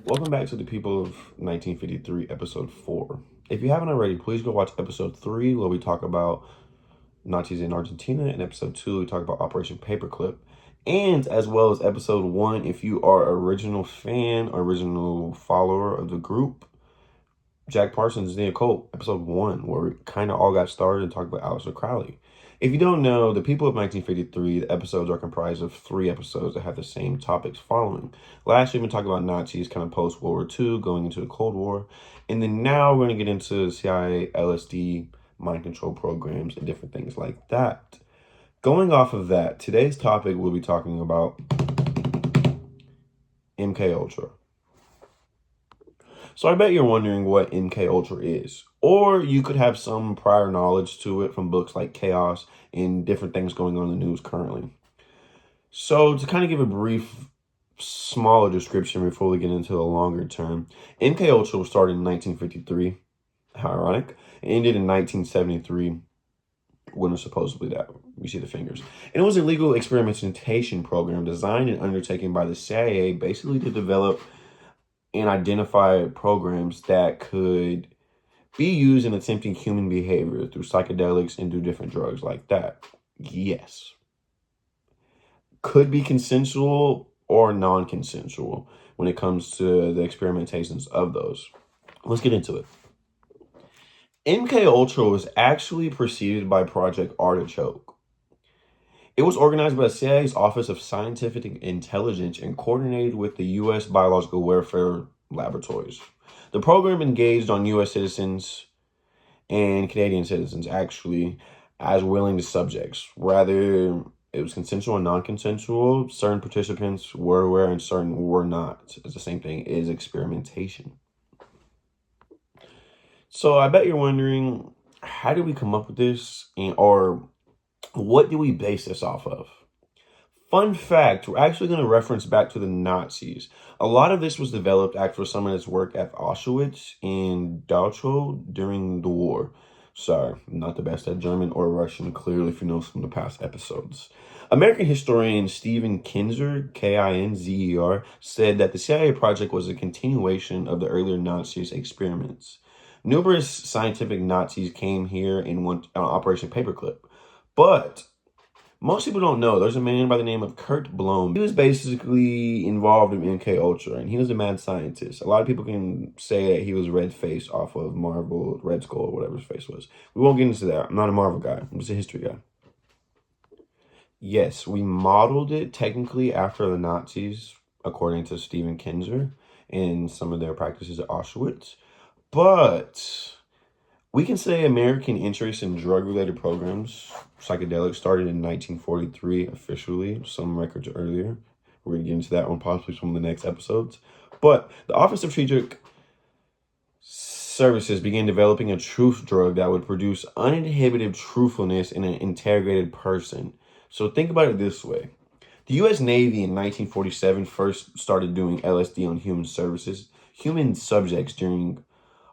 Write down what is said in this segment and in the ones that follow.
Welcome back to the People of 1953, episode 4. If you haven't already, please go watch episode 3, where we talk about Nazis in Argentina, and episode 2, we talk about Operation Paperclip, and as well as episode 1, if you are original fan, original follower of the group, Jack Parsons, The Occult, episode 1, where we kind of all got started and talked about Aleister Crowley. If you don't know, the People of 1953, the episodes are comprised of 3 episodes that have the same topics following. Last week we talked about Nazis kind of post-World War II, going into the Cold War. And then now we're going to get into CIA, LSD, mind control programs, and different things like that. Going off of that, today's topic we'll be talking about MK Ultra. So I bet you're wondering what MK Ultra is. Or you could have some prior knowledge to it from books like Chaos and different things going on in the news currently. So to kind of give a brief, smaller description before we get into the longer term, MK Ultra was started in 1953. How ironic. It ended in 1973 when it was supposedly that. You see the fingers. And it was a legal experimentation program designed and undertaken by the CIA basically to develop and identify programs that could be used in attempting human behavior through psychedelics and do different drugs like that. Yes. Could be consensual or non-consensual when it comes to the experimentations of those. Let's get into it. MK Ultra was actually preceded by Project Artichoke. It was organized by the CIA's Office of Scientific Intelligence and coordinated with the U.S. Biological Warfare Laboratories. The program engaged on U.S. citizens and Canadian citizens, actually, as willing subjects. Rather, it was consensual and non-consensual. Certain participants were aware and certain were not. It's the same thing, it is experimentation. So I bet you're wondering, how did we come up with this? Or what do we base this off of? Fun fact, we're actually going to reference back to the Nazis. A lot of this was developed after some of this work at Auschwitz and Dachau during the war. Sorry, not the best at German or Russian, clearly, if you know from the past episodes. American historian Stephen Kinzer, Kinzer, said that the CIA project was a continuation of the earlier Nazis' experiments. Numerous scientific Nazis came here and went on Operation Paperclip. But most people don't know there's a man by the name of Kurt Blohm. He was basically involved in MK Ultra, and he was a mad scientist. A lot of people can say that he was Red Face off of Marvel, Red Skull, or whatever his face was. We won't get into that. I'm not a Marvel guy. I'm just a history guy. Yes, we modeled it technically after the Nazis, according to Stephen Kinzer, and some of their practices at Auschwitz. But we can say American interest in drug-related programs, psychedelics, started in 1943 officially, some records earlier. We're going to get into that one possibly from the next episodes. But the Office of Strategic Services began developing a truth drug that would produce uninhibited truthfulness in an interrogated person. So think about it this way. The U.S. Navy in 1947 first started doing LSD on human subjects during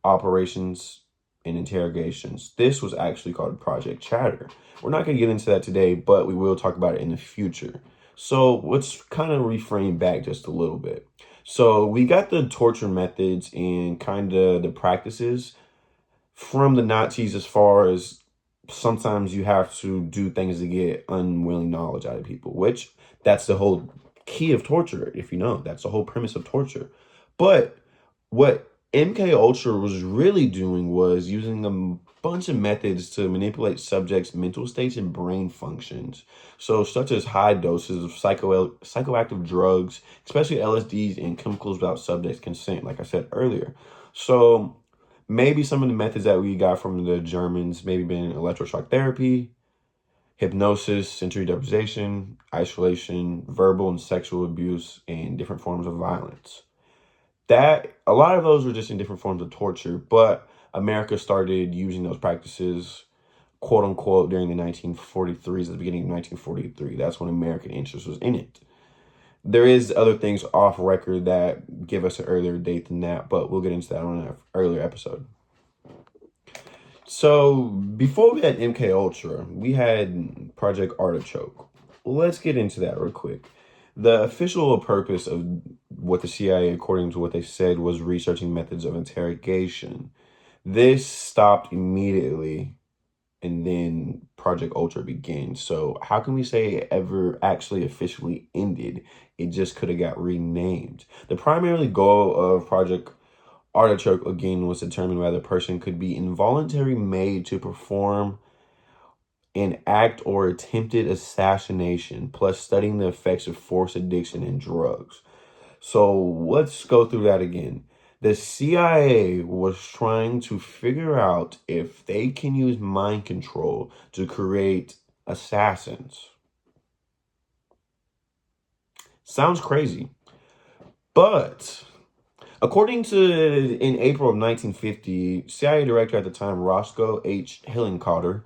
operations and interrogations. This was actually called Project Chatter. We're not going to get into that today, but we will talk about it in the future. So let's kind of reframe back just a little bit. So we got the torture methods and kind of the practices from the Nazis, as far as sometimes you have to do things to get unwilling knowledge out of people, which that's the whole key of torture, if you know. That's the whole premise of torture. But what MK Ultra was really doing was using a bunch of methods to manipulate subjects' mental states and brain functions. So such as high doses of psychoactive drugs, especially LSDs, and chemicals without subjects' consent, like I said earlier. So maybe some of the methods that we got from the Germans maybe been electroshock therapy, hypnosis, sensory deprivation, isolation, verbal and sexual abuse, and different forms of violence. That a lot of those were just in different forms of torture, but America started using those practices, quote unquote, during the 1943s, at the beginning of 1943. That's when American interest was in it. There is other things off record that give us an earlier date than that, but we'll get into that on an earlier episode. So before we had MK Ultra, we had Project Artichoke. Let's get into that real quick. The official purpose of what the CIA, according to what they said, was researching methods of interrogation. This stopped immediately, and then Project Ultra began. So how can we say it ever actually officially ended? It just could have got renamed. The primary goal of Project Artichoke, again, was determined whether a person could be involuntarily made to perform an act or attempted assassination, plus studying the effects of force addiction and drugs. So let's go through that again. The CIA was trying to figure out if they can use mind control to create assassins. Sounds crazy. But according to, in April of 1950, CIA director at the time, Roscoe H. Hillenkoetter,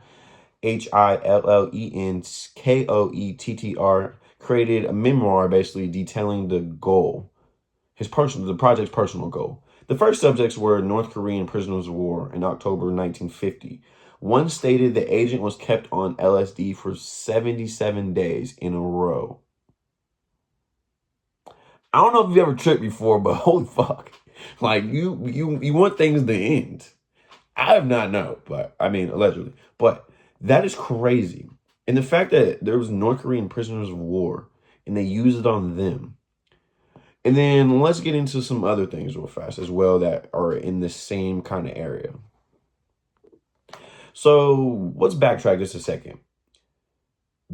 Hillenkoetter, created a memoir basically detailing the goal, the project's personal goal. The first subjects were North Korean prisoners of war in October 1950. One stated the agent was kept on LSD for 77 days in a row. I don't know if you've ever tripped before, but holy fuck. Like you want things to end. I have not known, but I mean allegedly. But that is crazy. And the fact that there was North Korean prisoners of war and they used it on them. And then let's get into some other things real fast as well that are in the same kind of area. So let's backtrack just a second.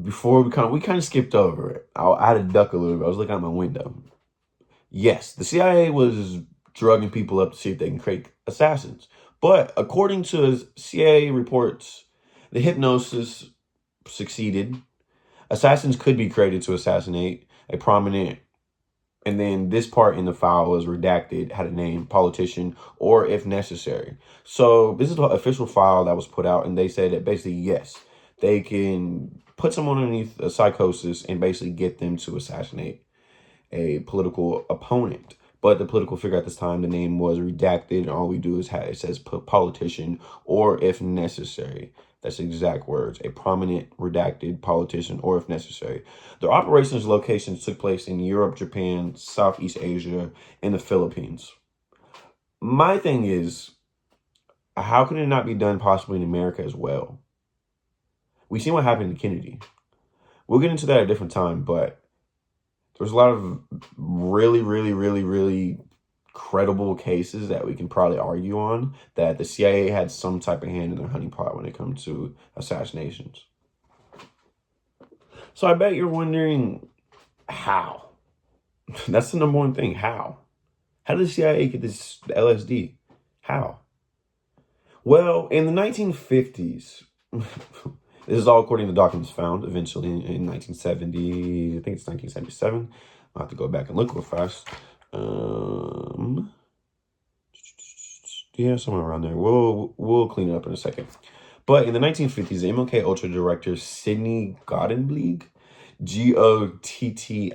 Before we kind of skipped over it. I had to duck a little bit. I was looking out my window. Yes, the CIA was drugging people up to see if they can create assassins. But according to CIA reports, the hypnosis succeeded. Assassins could be created to assassinate a prominent, and then this part in the file was redacted, had a name, politician, or if necessary. So this is the official file that was put out, and they said that basically, yes, they can put someone underneath a psychosis and basically get them to assassinate a political opponent. But the political figure at this time, the name was redacted, and all we do is it says politician or if necessary. That's exact words. A prominent redacted politician or if necessary. Their operations locations took place in Europe, Japan, Southeast Asia, and the Philippines. My thing is, how can it not be done possibly in America as well? We see what happened to Kennedy. We'll get into that at a different time, but there's a lot of really, really, really, really credible cases that we can probably argue on that the CIA had some type of hand in their honeypot when it comes to assassinations. So I bet you're wondering how. That's the number one thing. How? How did the CIA get this LSD? How? Well, in the 1950s, this is all according to documents found eventually in 1970. I think it's 1977. I'll have to go back and look real fast. Yeah, somewhere around there. We'll clean it up in a second. But in the 1950s, the MLK Ultra director Sidney Gottenblieb, Gottileb,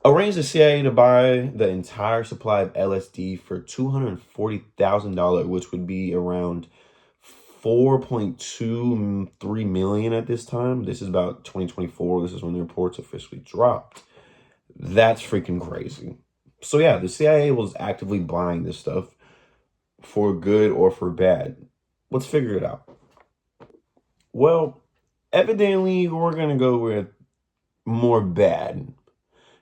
arranged the CIA to buy the entire supply of LSD for $240,000, which would be around 4.23 million at this time. This is about 2024. This is when the reports officially dropped. That's freaking crazy. So yeah, the CIA was actively buying this stuff for good or for bad. Let's figure it out. Well, evidently we're going to go with more bad.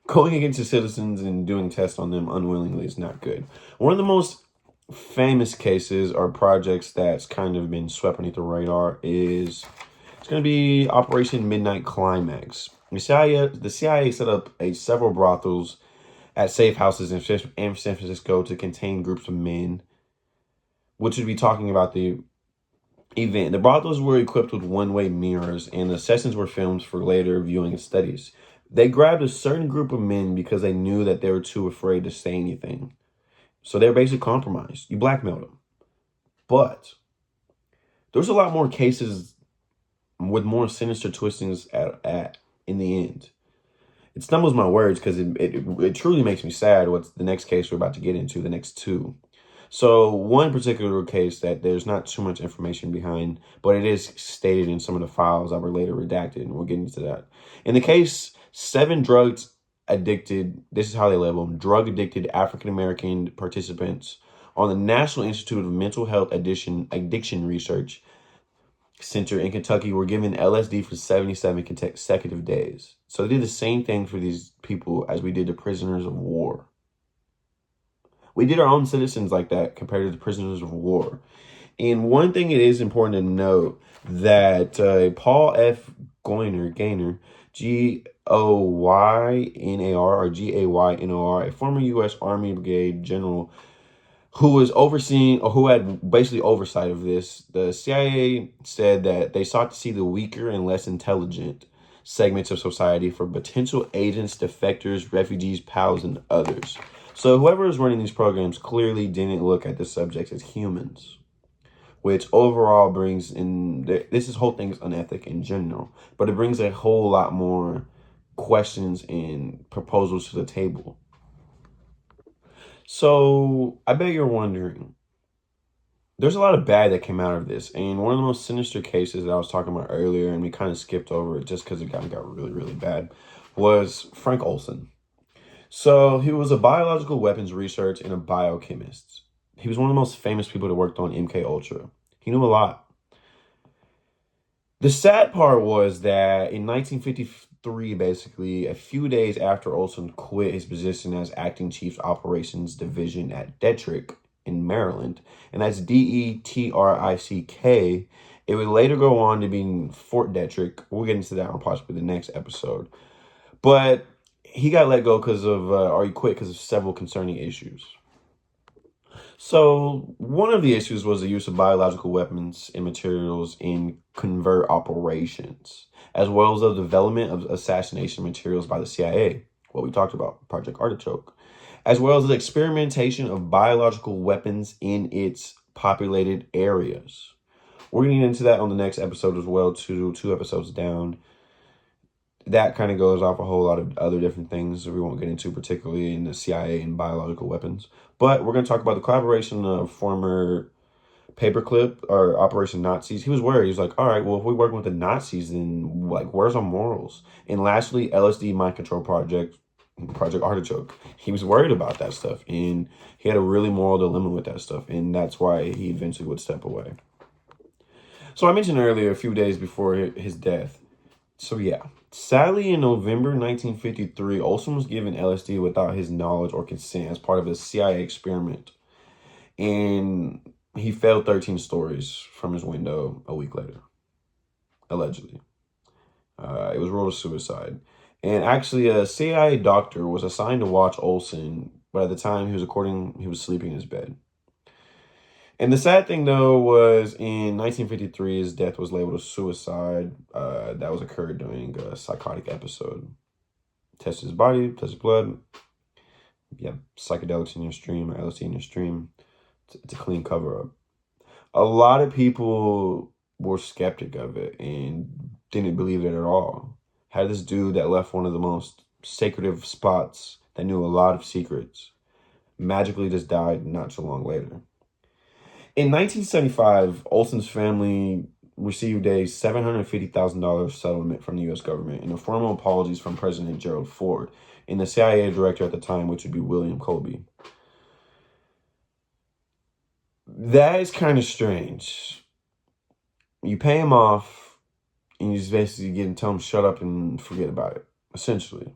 Going against the citizens and doing tests on them unwillingly is not good. One of the most famous cases or projects that's kind of been swept beneath the radar is it's going to be Operation Midnight Climax. The CIA set up several brothels at safe houses in San Francisco to contain groups of men, which would be talking about the event. The brothels were equipped with one-way mirrors, and the sessions were filmed for later viewing and studies. They grabbed a certain group of men because they knew that they were too afraid to say anything. So they're basically compromised. You blackmailed them. But there's a lot more cases with more sinister twistings at in the end. It stumbles my words because it truly makes me sad what's the next case we're about to get into, the next two. So one particular case that there's not too much information behind, but it is stated in some of the files that were later redacted, and we'll get into that. In the case, 7 drugs addicted, this is how they label them, drug addicted African American participants on the National Institute of Mental Health Addiction Research Center in Kentucky were given LSD for 77 consecutive days. So they did the same thing for these people as we did to prisoners of war. We did our own citizens like that compared to the prisoners of war. And one thing it is important to note that Paul F. Gaynor, Goynar or Gaynor, a former U.S. Army Brigade general who was overseeing or who had basically oversight of this, the CIA said that they sought to see the weaker and less intelligent segments of society for potential agents, defectors, refugees, POWs, and others. So whoever is running these programs clearly didn't look at the subjects as humans, which overall brings in, this whole thing is unethic in general, but it brings a whole lot more questions and proposals to the table. So I bet you're wondering, there's a lot of bad that came out of this. And one of the most sinister cases that I was talking about earlier, and we kind of skipped over it just because it got really, really bad, was Frank Olson. So he was a biological weapons researcher and a biochemist. He was one of the most famous people that worked on MK Ultra. He knew a lot. The sad part was that in 1953, basically, a few days after Olson quit his position as acting chief operations division at Detrick in Maryland, and that's Detrick, it would later go on to be Fort Detrick. We'll get into that on possibly the next episode. But he got let go because of, or he quit because of several concerning issues. So one of the issues was the use of biological weapons and materials in covert operations, as well as the development of assassination materials by the CIA, what we talked about, Project Artichoke, as well as the experimentation of biological weapons in its populated areas. We're going to get into that on the next episode as well, two episodes down. That kind of goes off a whole lot of other different things that we won't get into, particularly in the CIA and biological weapons. But we're going to talk about the collaboration of former Paperclip or Operation Nazis. He was worried. He was like, all right, well, if we work with the Nazis, then like, where's our morals? And lastly, LSD Mind Control Project Artichoke. He was worried about that stuff. And he had a really moral dilemma with that stuff. And that's why he eventually would step away. So I mentioned earlier, a few days before his death. So yeah, sadly in November 1953, Olson was given LSD without his knowledge or consent as part of a CIA experiment. And he fell 13 stories from his window a week later, allegedly. It was ruled a suicide. And actually, a CIA doctor was assigned to watch Olson, but at the time he was sleeping in his bed. And the sad thing, though, was in 1953, his death was labeled a suicide. That was occurred during a psychotic episode. Tested his body, tested blood. Yeah, psychedelics in your stream, LSD in your stream. It's a clean cover-up. A lot of people were skeptic of it and didn't believe it at all. Had this dude that left one of the most sacred spots that knew a lot of secrets magically just died not too long later. In 1975, Olson's family received a $750,000 settlement from the U.S. government and a formal apologies from President Gerald Ford and the CIA director at the time, which would be William Colby. That is kind of strange. You pay him off, and you just basically tell him shut up and forget about it, essentially.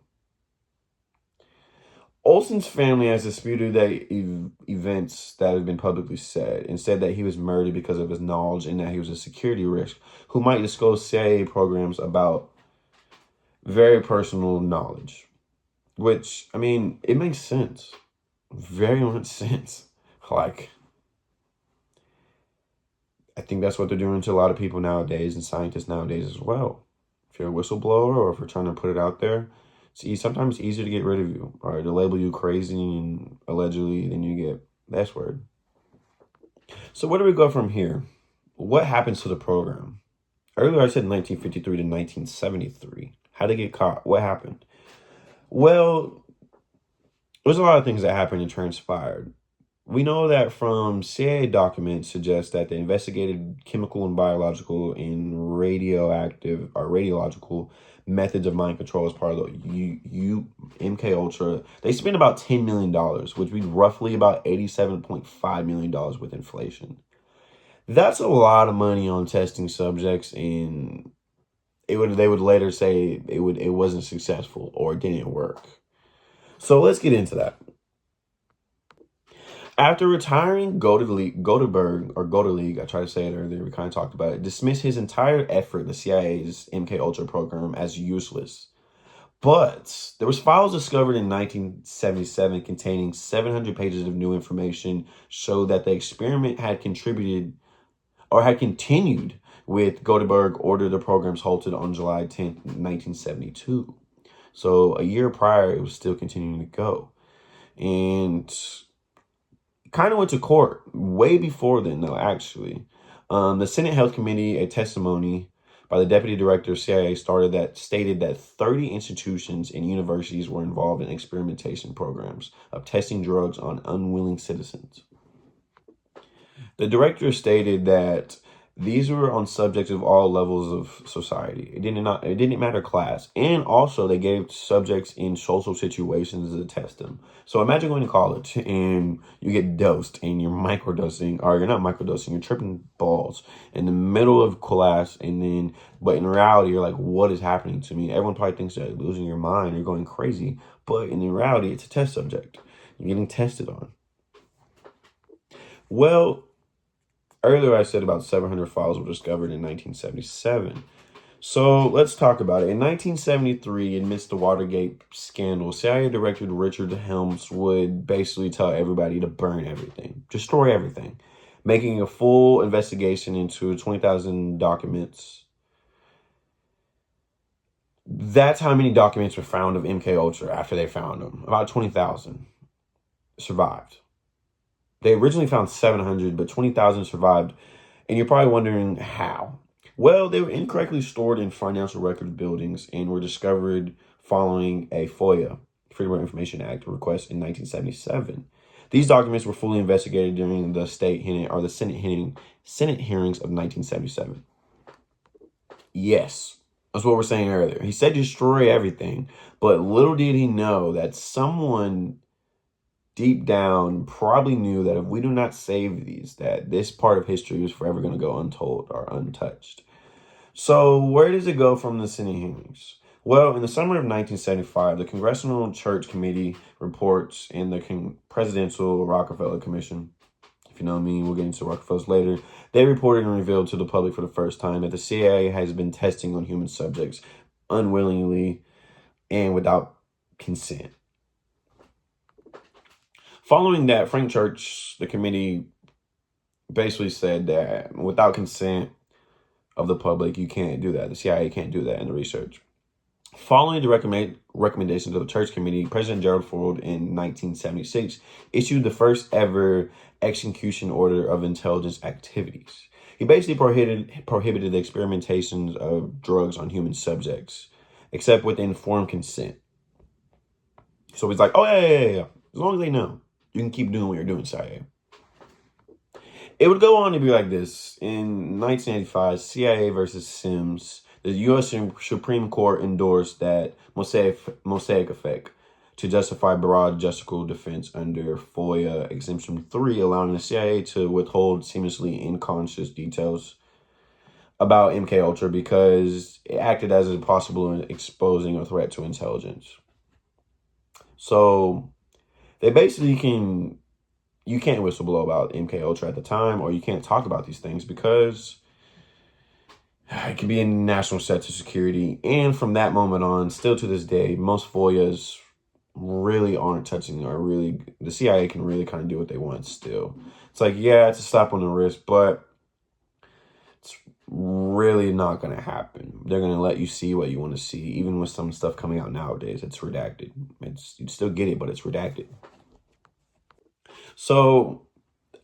Olson's family has disputed that events that have been publicly said and said that he was murdered because of his knowledge and that he was a security risk who might disclose CIA programs about very personal knowledge. Which, I mean, it makes sense. Very much sense. Like, I think that's what they're doing to a lot of people nowadays and scientists nowadays as well. If you're a whistleblower or if you're trying to put it out there, sometimes it's easier to get rid of you or to label you crazy and allegedly than you get the S word. So where do we go from here? What happens to the program? Earlier I said 1953 to 1973. How did they get caught? What happened? Well, there's a lot of things that happened and transpired. We know that from CIA documents suggest that the investigated chemical and biological and radioactive or radiological methods of mind control as part of the MK Ultra. They spent about $10 million, which would be roughly about $87.5 million with inflation. That's a lot of money on testing subjects, and they would later say it wasn't successful or it didn't work. So let's get into that. After retiring, Godelig, I tried to say it earlier, we kind of talked about it, dismissed his entire effort, the CIA's MK Ultra program, as useless. But there was files discovered in 1977 containing 700 pages of new information showed that the experiment had contributed or had continued with Godelig ordered the programs halted on July 10th, 1972. So a year prior, it was still continuing to go. And kind of went to court way before then, though, actually. The Senate Health Committee, a testimony by the Deputy Director of CIA stated that 30 institutions and universities were involved in experimentation programs of testing drugs on unwilling citizens. The director stated that these were on subjects of all levels of society. It didn't matter class. And also they gave subjects in social situations to test them. So imagine going to college and you get dosed and you're microdosing, or you're not microdosing, you're tripping balls in the middle of class, but in reality, you're like, what is happening to me? Everyone probably thinks you're losing your mind, you're going crazy. But in reality, it's a test subject. You're getting tested on. Well, earlier I said about 700 files were discovered in 1977. So let's talk about it. In 1973, amidst the Watergate scandal, CIA Director Richard Helms would basically tell everybody to burn everything, destroy everything, making a full investigation into 20,000 documents. That's how many documents were found of MK Ultra after they found them. About 20,000 survived. They originally found 700, but 20,000 survived. And you're probably wondering how. Well, they were incorrectly stored in financial record buildings and were discovered following a FOIA, Freedom of Information Act, request in 1977. These documents were fully investigated during the Senate hearings of 1977. Yes, that's what we're saying earlier. He said destroy everything, but little did he know that someone deep down probably knew that if we do not save these, that this part of history is forever going to go untold or untouched. So where does it go from the Senate hearings? Well, in the summer of 1975, the Congressional Church Committee reports and the Presidential Rockefeller Commission, if you know me, we'll get into Rockefellers later, they reported and revealed to the public for the first time that the CIA has been testing on human subjects unwillingly and without consent. Following that, Frank Church, the committee, basically said that without consent of the public, you can't do that. The CIA can't do that in the research. Following the recommendations of the Church Committee, President Gerald Ford in 1976 issued the first ever execution order of intelligence activities. He basically prohibited the experimentations of drugs on human subjects, except with informed consent. So he's like, oh, yeah. As long as they know, you can keep doing what you're doing, CIA. It would go on to be like this. In 1985, CIA versus Sims, the U.S. Supreme Court endorsed that Mosaic effect to justify broad justical defense under FOIA Exemption 3, allowing the CIA to withhold seamlessly unconscious details about MK Ultra because it acted as a possible exposing a threat to intelligence. So they basically you can't whistleblow about MK Ultra at the time, or you can't talk about these things because it can be in national security. And from that moment on, still to this day, most FOIAs really aren't touching, or really, the CIA can really kind of do what they want still. It's like, yeah, it's a slap on the wrist, but it's really not going to happen. They're going to let you see what you want to see. Even with some stuff coming out nowadays, it's redacted. You still get it, but it's redacted. So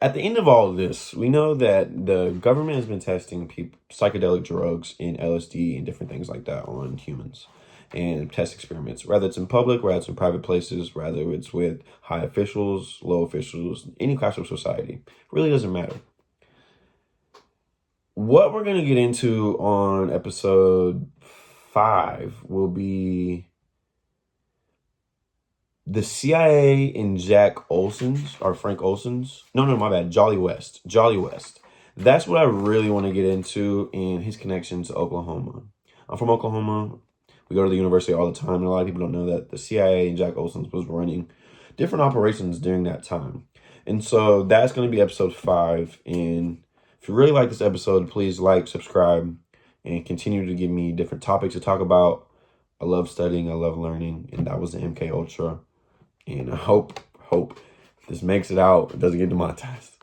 at the end of all of this, we know that the government has been testing psychedelic drugs and LSD and different things like that on humans. and test experiments, whether it's in public, whether it's in private places, whether it's with high officials, low officials, any class of society. It really doesn't matter. What we're going to get into on episode 5 will be the CIA and Jack Olson's, or Frank Olson's. No, my bad. Jolly West. That's what I really want to get into, and his connection to Oklahoma. I'm from Oklahoma. We go to the university all the time, and a lot of people don't know that the CIA and Jack Olson's was running different operations during that time. And so that's going to be episode 5. And if you really like this episode, please like, subscribe, and continue to give me different topics to talk about. I love studying. I love learning. And that was the MK Ultra. And I hope this makes it out. It doesn't get demonetized.